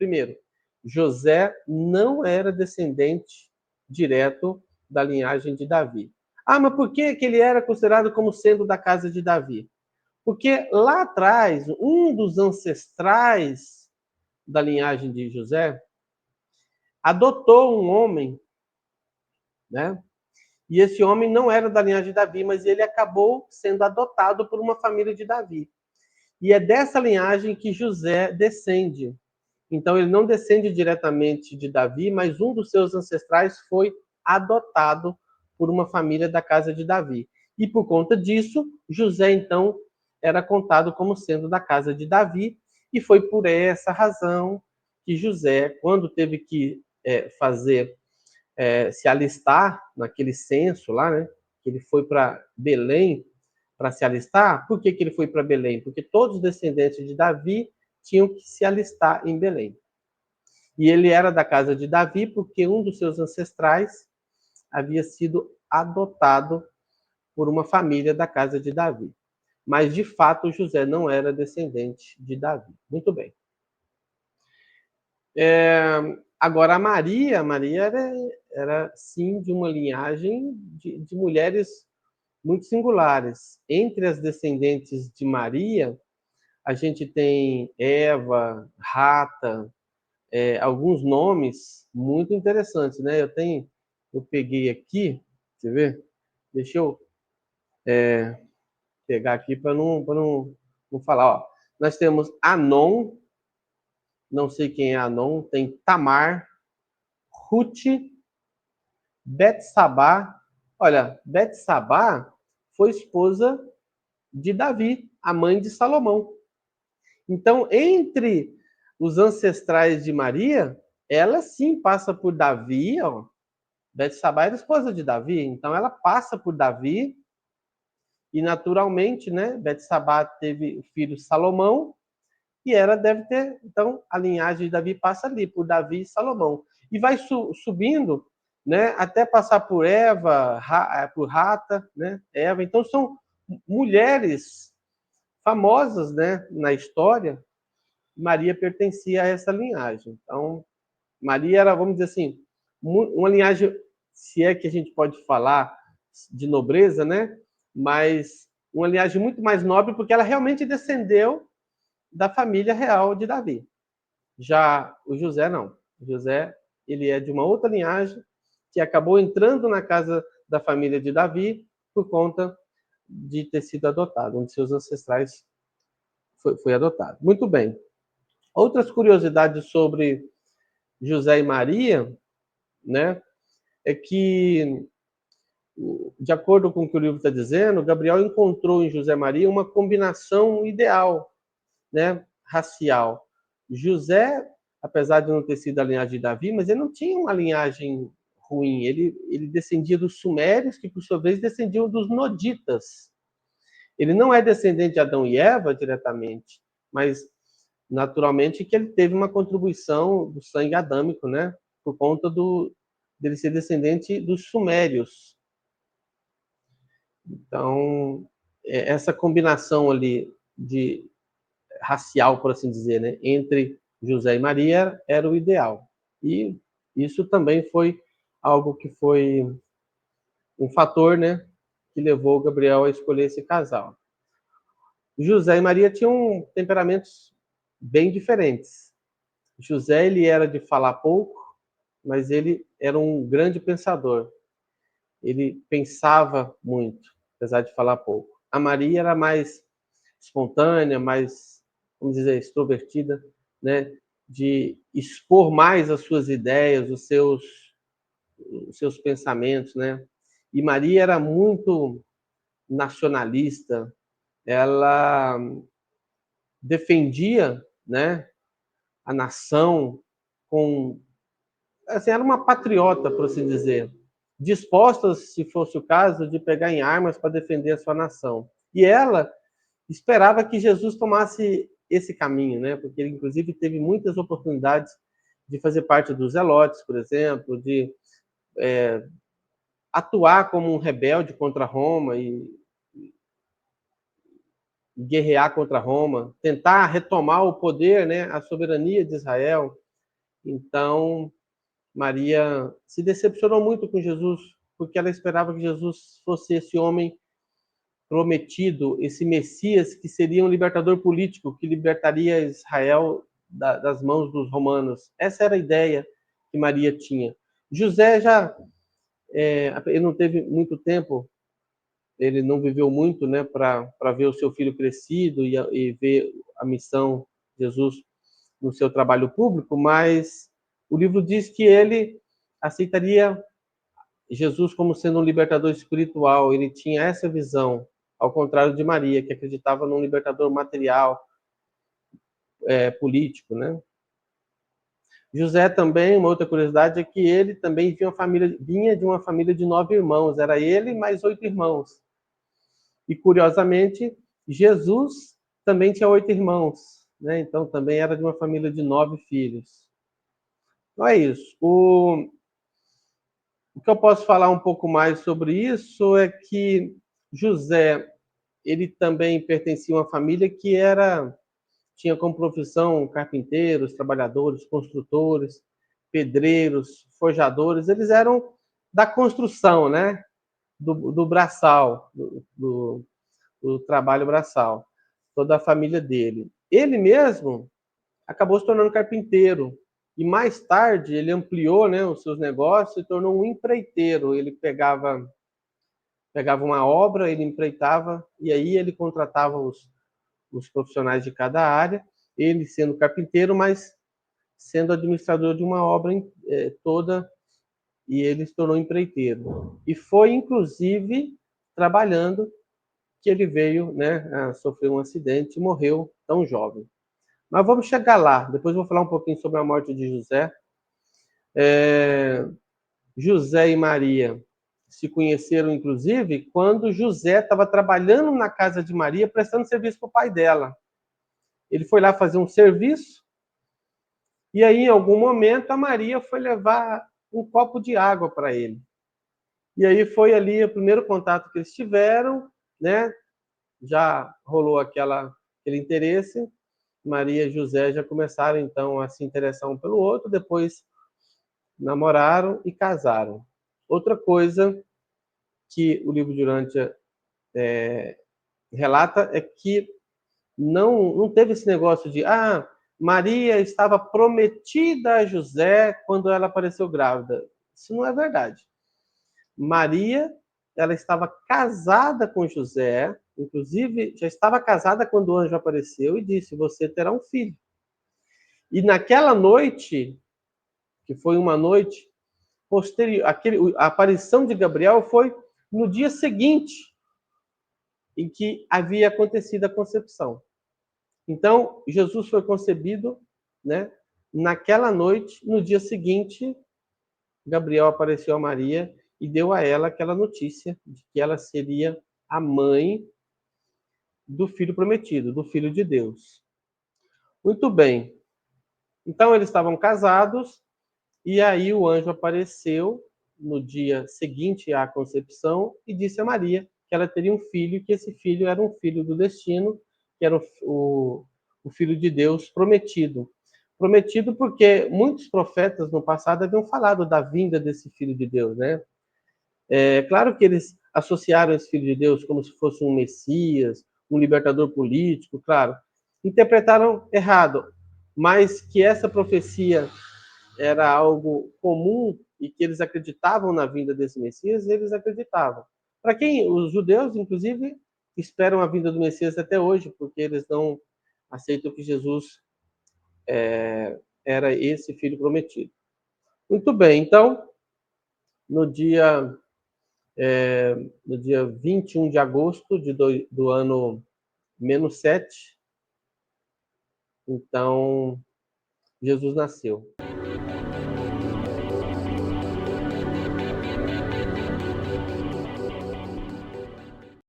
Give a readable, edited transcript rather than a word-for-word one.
primeiro, José não era descendente direto da linhagem de Davi. Ah, mas por que ele era considerado como sendo da casa de Davi? Porque lá atrás, um dos ancestrais da linhagem de José adotou um homem, né? E esse homem não era da linhagem de Davi, mas ele acabou sendo adotado por uma família de Davi. E é dessa linhagem que José descende. Então, ele não descende diretamente de Davi, mas um dos seus ancestrais foi adotado por uma família da casa de Davi. E por conta disso, José, então, era contado como sendo da casa de Davi, e foi por essa razão que José, quando teve que se alistar naquele censo lá, né? Que ele foi para Belém para se alistar. Por que ele foi para Belém? Porque todos os descendentes de Davi tinham que se alistar em Belém. E ele era da casa de Davi porque um dos seus ancestrais havia sido adotado por uma família da casa de Davi. Mas, de fato, José não era descendente de Davi. Muito bem. Agora, a Maria era, sim, de uma linhagem de mulheres muito singulares. Entre as descendentes de Maria, a gente tem Eva, Rata, alguns nomes muito interessantes, né? Eu peguei aqui, você vê? Deixa eu pegar aqui para não falar. Ó, nós temos Anon, não sei quem é Anon, tem Tamar, Ruth, Betsabá. Olha, Betsabá foi esposa de Davi, a mãe de Salomão. Então, entre os ancestrais de Maria, ela sim passa por Davi, ó. Betsabá era esposa de Davi, então ela passa por Davi e naturalmente, né, Betsabá teve o filho Salomão e ela deve ter, então a linhagem de Davi passa ali por Davi e Salomão e vai subindo, né, até passar por Eva, por Rata, né, Eva. Então são mulheres famosas, né, na história. Maria pertencia a essa linhagem. Então Maria era, vamos dizer assim, uma linhagem, se é que a gente pode falar de nobreza, né? Mas uma linhagem muito mais nobre, porque ela realmente descendeu da família real de Davi. Já o José, não. O José, ele é de uma outra linhagem que acabou entrando na casa da família de Davi por conta de ter sido adotado. Um de seus ancestrais foi adotado. Muito bem. Outras curiosidades sobre José e Maria, né? É que, de acordo com o que o livro está dizendo, Gabriel encontrou em José Maria uma combinação ideal, né, racial. José, apesar de não ter sido a linhagem de Davi, mas ele não tinha uma linhagem ruim. Ele descendia dos sumérios, que por sua vez descendiam dos noditas. Ele não é descendente de Adão e Eva diretamente, mas naturalmente que ele teve uma contribuição do sangue adâmico, né, por conta dele ser descendente dos sumérios. Então, essa combinação ali de racial, por assim dizer, né, entre José e Maria era o ideal. E isso também foi algo que foi um fator, né, que levou Gabriel a escolher esse casal. José e Maria tinham temperamentos bem diferentes. José, ele era de falar pouco, mas ele era um grande pensador. Ele pensava muito, apesar de falar pouco. A Maria era mais espontânea, mais, vamos dizer, extrovertida, né? De expor mais as suas ideias, os seus pensamentos, né? E Maria era muito nacionalista, ela defendia, né, a nação com, assim, era uma patriota, por assim dizer, disposta, se fosse o caso, de pegar em armas para defender a sua nação. E ela esperava que Jesus tomasse esse caminho, né? Porque ele, inclusive, teve muitas oportunidades de fazer parte dos Zelotes, por exemplo, de atuar como um rebelde contra Roma e guerrear contra Roma, tentar retomar o poder, né, a soberania de Israel. Então, Maria se decepcionou muito com Jesus, porque ela esperava que Jesus fosse esse homem prometido, esse Messias que seria um libertador político, que libertaria Israel das mãos dos romanos. Essa era a ideia que Maria tinha. José já, ele não teve muito tempo, ele não viveu muito, né, para ver o seu filho crescido e ver a missão de Jesus no seu trabalho público, mas o livro diz que ele aceitaria Jesus como sendo um libertador espiritual. Ele tinha essa visão, ao contrário de Maria, que acreditava num libertador material, político, né? José também, uma outra curiosidade é que ele também vinha de uma família de 9 irmãos. Era ele mais 8 irmãos. E curiosamente, Jesus também tinha 8 irmãos, né? Então também era de uma família de 9 filhos. Então é isso. O que eu posso falar um pouco mais sobre isso é que José, ele também pertencia a uma família que tinha como profissão carpinteiros, trabalhadores, construtores, pedreiros, forjadores. Eles eram da construção, né? Do braçal, do trabalho braçal. Toda a família dele. Ele mesmo acabou se tornando carpinteiro. E mais tarde ele ampliou, né, os seus negócios e tornou um empreiteiro. Ele pegava uma obra, ele empreitava e aí ele contratava os profissionais de cada área, ele sendo carpinteiro, mas sendo administrador de uma obra toda, e ele se tornou empreiteiro. E foi, inclusive, trabalhando que ele veio, né, a sofrer um acidente e morreu tão jovem. Mas vamos chegar lá. Depois eu vou falar um pouquinho sobre a morte de José. José e Maria se conheceram, inclusive, quando José estava trabalhando na casa de Maria, prestando serviço para o pai dela. Ele foi lá fazer um serviço, e aí, em algum momento, a Maria foi levar um copo de água para ele. E aí foi ali o primeiro contato que eles tiveram, né? Já rolou aquele interesse. Maria e José já começaram, então, a se interessar um pelo outro, depois namoraram e casaram. Outra coisa que o livro de Urântia relata é que não teve esse negócio de Maria estava prometida a José quando ela apareceu grávida. Isso não é verdade. Maria, ela estava casada com José, inclusive já estava casada quando o anjo apareceu e disse: você terá um filho. E naquela noite, que foi uma noite posterior, a aparição de Gabriel foi no dia seguinte em que havia acontecido a concepção. Então, Jesus foi concebido, né, naquela noite. No dia seguinte, Gabriel apareceu a Maria e deu a ela aquela notícia de que ela seria a mãe do filho prometido, do filho de Deus. Muito bem. Então, eles estavam casados e aí o anjo apareceu no dia seguinte à concepção e disse a Maria que ela teria um filho, que esse filho era um filho do destino, que era o filho de Deus prometido. Prometido porque muitos profetas no passado haviam falado da vinda desse filho de Deus, né? É claro que eles associaram esse filho de Deus como se fosse um Messias, um libertador político, claro. Interpretaram errado, mas que essa profecia era algo comum e que eles acreditavam na vinda desse Messias, eles acreditavam. Para quem os judeus, inclusive, esperam a vinda do Messias até hoje, porque eles não aceitam que Jesus era esse filho prometido. Muito bem, então, no dia 21 de agosto do ano -7, então, Jesus nasceu.